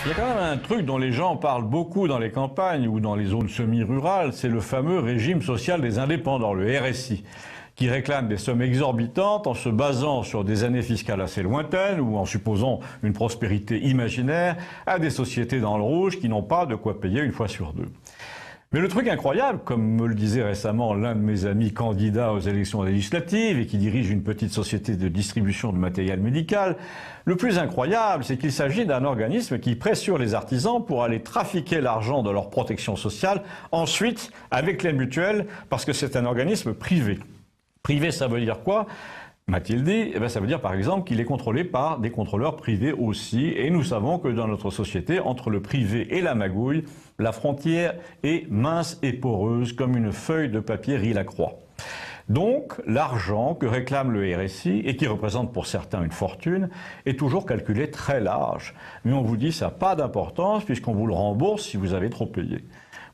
Il y a quand même un truc dont les gens parlent beaucoup dans les campagnes ou dans les zones semi-rurales, c'est le fameux régime social des indépendants, le RSI, qui réclame des sommes exorbitantes en se basant sur des années fiscales assez lointaines ou en supposant une prospérité imaginaire à des sociétés dans le rouge qui n'ont pas de quoi payer une fois sur deux. Mais le truc incroyable, comme me le disait récemment l'un de mes amis candidats aux élections législatives et qui dirige une petite société de distribution de matériel médical, le plus incroyable, c'est qu'il s'agit d'un organisme qui pressure les artisans pour aller trafiquer l'argent de leur protection sociale ensuite avec les mutuelles parce que c'est un organisme privé. Privé, ça veut dire quoi ? M'a-t-il dit, ça veut dire par exemple qu'il est contrôlé par des contrôleurs privés aussi. Et nous savons que dans notre société, entre le privé et la magouille, la frontière est mince et poreuse comme une feuille de papier rit la croix. Donc, l'argent que réclame le RSI, et qui représente pour certains une fortune, est toujours calculé très large. Mais on vous dit ça n'a pas d'importance puisqu'on vous le rembourse si vous avez trop payé.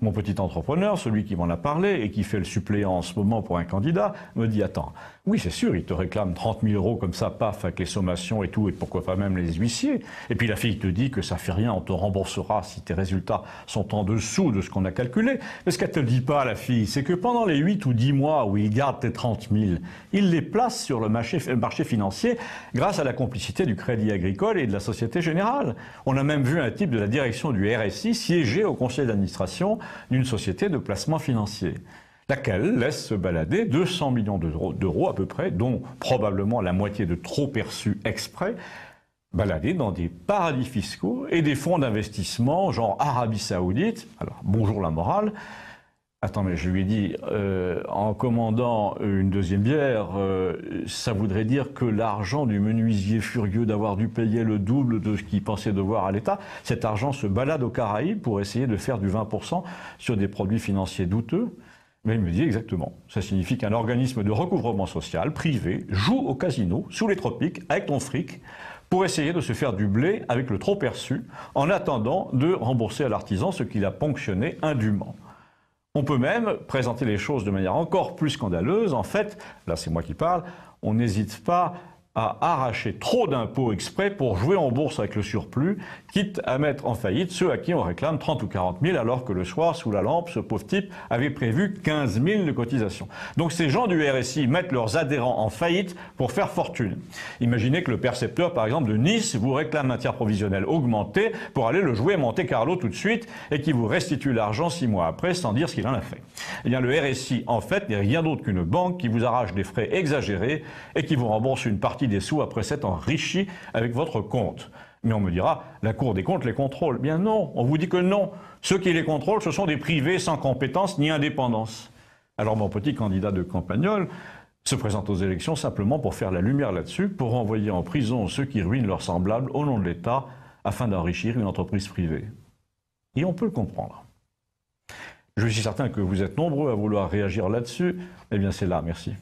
Mon petit entrepreneur, celui qui m'en a parlé et qui fait le suppléant en ce moment pour un candidat, me dit « Attends, oui c'est sûr, il te réclame 30 000 euros comme ça, paf, avec les sommations et tout, et pourquoi pas même les huissiers. Et puis la fille te dit que ça fait rien, on te remboursera si tes résultats sont en dessous de ce qu'on a calculé. Mais ce qu'elle te dit pas, la fille, c'est que pendant les 8 ou 10 mois où il garde tes 30 000, il les place sur le marché financier grâce à la complicité du Crédit Agricole et de la Société Générale. On a même vu un type de la direction du RSI siéger au conseil d'administration d'une société de placement financier, laquelle laisse se balader 200 millions d'euros à peu près, dont probablement la moitié de trop perçus exprès, balader dans des paradis fiscaux et des fonds d'investissement genre Arabie Saoudite. Alors, bonjour la morale. Attends, mais je lui ai dit, en commandant une deuxième bière, ça voudrait dire que l'argent du menuisier furieux d'avoir dû payer le double de ce qu'il pensait devoir à l'État, cet argent se balade aux Caraïbes pour essayer de faire du 20% sur des produits financiers douteux. Mais il me dit exactement. Ça signifie qu'un organisme de recouvrement social privé joue au casino, sous les tropiques, avec ton fric, pour essayer de se faire du blé avec le trop perçu, en attendant de rembourser à l'artisan ce qu'il a ponctionné indûment. On peut même présenter les choses de manière encore plus scandaleuse. En fait, là c'est moi qui parle, on n'hésite pas à arracher trop d'impôts exprès pour jouer en bourse avec le surplus, quitte à mettre en faillite ceux à qui on réclame 30 ou 40 000, alors que le soir, sous la lampe, ce pauvre type avait prévu 15 000 de cotisation. Donc ces gens du RSI mettent leurs adhérents en faillite pour faire fortune. Imaginez que le percepteur, par exemple, de Nice, vous réclame un tiers provisionnel augmenté pour aller le jouer à Monte-Carlo tout de suite et qui vous restitue l'argent 6 mois après sans dire ce qu'il en a fait. Eh bien, le RSI, en fait, n'est rien d'autre qu'une banque qui vous arrache des frais exagérés et qui vous rembourse une partie des sous après s'être enrichi avec votre compte. Mais on me dira, la Cour des comptes les contrôle. Bien non, on vous dit que non. Ceux qui les contrôlent, ce sont des privés sans compétence ni indépendance. Alors mon petit candidat de Campagnol se présente aux élections simplement pour faire la lumière là-dessus, pour envoyer en prison ceux qui ruinent leurs semblables au nom de l'État, afin d'enrichir une entreprise privée. Et on peut le comprendre. Je suis certain que vous êtes nombreux à vouloir réagir là-dessus. Eh bien c'est là, merci.